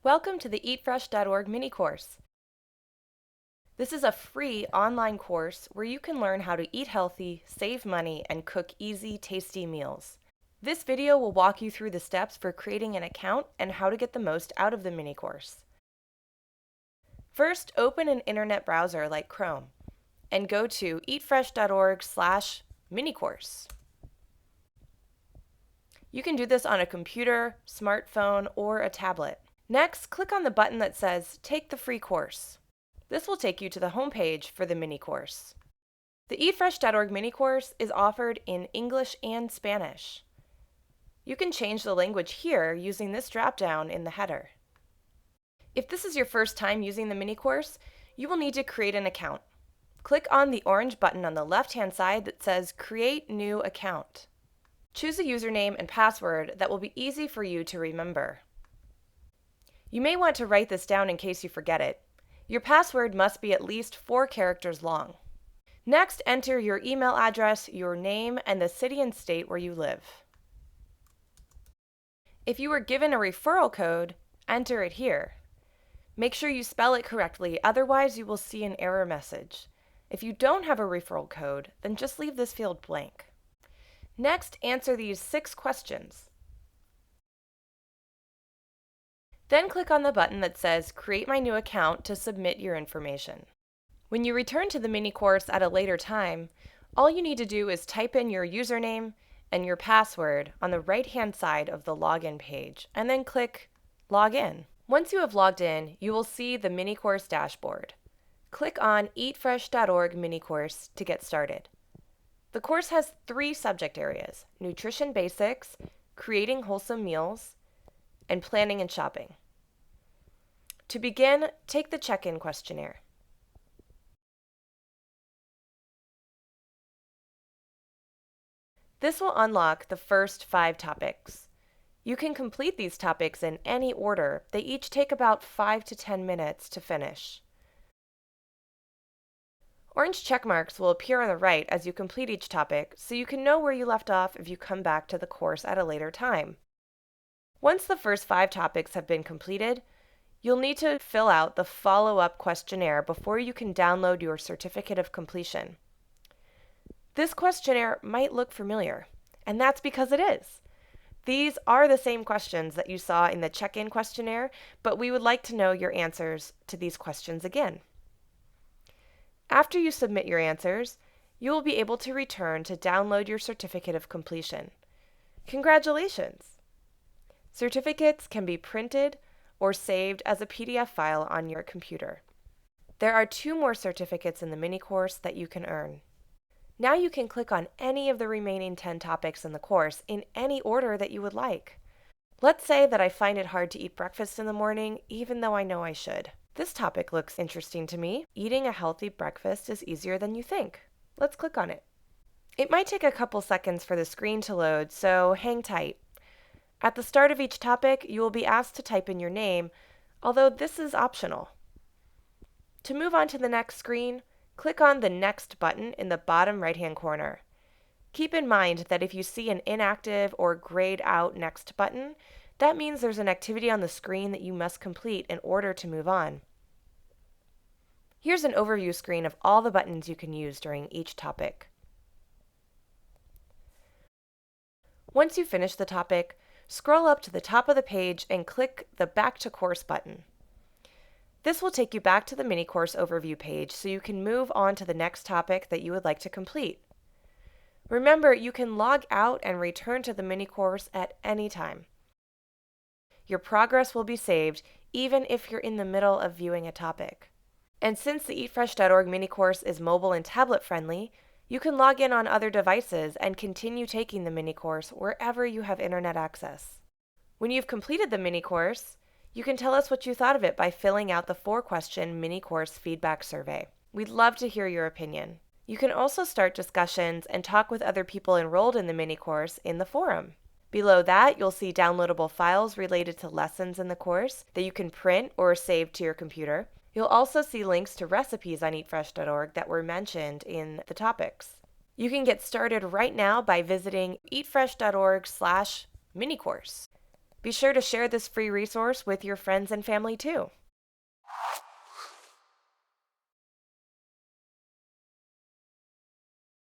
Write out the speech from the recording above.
Welcome to the eatfresh.org mini course. This is a free online course where you can learn how to eat healthy, save money, and cook easy, tasty meals. This video will walk you through the steps for creating an account and how to get the most out of the mini course. First, open an internet browser like Chrome and go to eatfresh.org/minicourse. You can do this on a computer, smartphone, or a tablet. Next, click on the button that says Take the free course. This will take you to the home page for the mini course. The eatfresh.org mini course is offered in English and Spanish. You can change the language here using this drop-down in the header. If this is your first time using the mini course, you will need to create an account. Click on the orange button on the left-hand side that says Create New Account. Choose a username and password that will be easy for you to remember. You may want to write this down in case you forget it. Your password must be at least 4 characters long. Next, enter your email address, your name, and the city and state where you live. If you were given a referral code, enter it here. Make sure you spell it correctly, otherwise you will see an error message. If you don't have a referral code, then just leave this field blank. Next, answer these 6 questions. Then click on the button that says Create My New Account to submit your information. When you return to the mini course at a later time, all you need to do is type in your username and your password on the right-hand side of the login page, and then click Log In. Once you have logged in, you will see the mini course dashboard. Click on eatfresh.org mini course to get started. The course has 3 subject areas: nutrition basics, creating wholesome meals, and planning and shopping. To begin, take the check-in questionnaire. This will unlock the first 5 topics. You can complete these topics in any order. They each take about 5 to 10 minutes to finish. Orange check marks will appear on the right as you complete each topic, so you can know where you left off if you come back to the course at a later time. Once the first 5 topics have been completed, you'll need to fill out the follow-up questionnaire before you can download your certificate of completion. This questionnaire might look familiar, and that's because it is. These are the same questions that you saw in the check-in questionnaire, but we would like to know your answers to these questions again. After you submit your answers, you will be able to return to download your certificate of completion. Congratulations! Certificates can be printed or saved as a PDF file on your computer. There are 2 more certificates in the mini course that you can earn. Now you can click on any of the remaining 10 topics in the course in any order that you would like. Let's say that I find it hard to eat breakfast in the morning, even though I know I should. This topic looks interesting to me. Eating a healthy breakfast is easier than you think. Let's click on it. It might take a couple seconds for the screen to load, so hang tight. At the start of each topic, you will be asked to type in your name, although this is optional. To move on to the next screen, click on the Next button in the bottom right-hand corner. Keep in mind that if you see an inactive or grayed out Next button, that means there's an activity on the screen that you must complete in order to move on. Here's an overview screen of all the buttons you can use during each topic. Once you finish the topic, scroll up to the top of the page and click the Back to Course button. This will take you back to the mini course overview page so you can move on to the next topic that you would like to complete. Remember, you can log out and return to the mini course at any time. Your progress will be saved even if you're in the middle of viewing a topic. And since the eatfresh.org mini course is mobile and tablet friendly, you can log in on other devices and continue taking the mini course wherever you have internet access. When you've completed the mini course, you can tell us what you thought of it by filling out the 4-question mini course feedback survey. We'd love to hear your opinion. You can also start discussions and talk with other people enrolled in the mini course in the forum. Below that, you'll see downloadable files related to lessons in the course that you can print or save to your computer. You'll also see links to recipes on eatfresh.org that were mentioned in the topics. You can get started right now by visiting eatfresh.org/minicourse. Be sure to share this free resource with your friends and family too.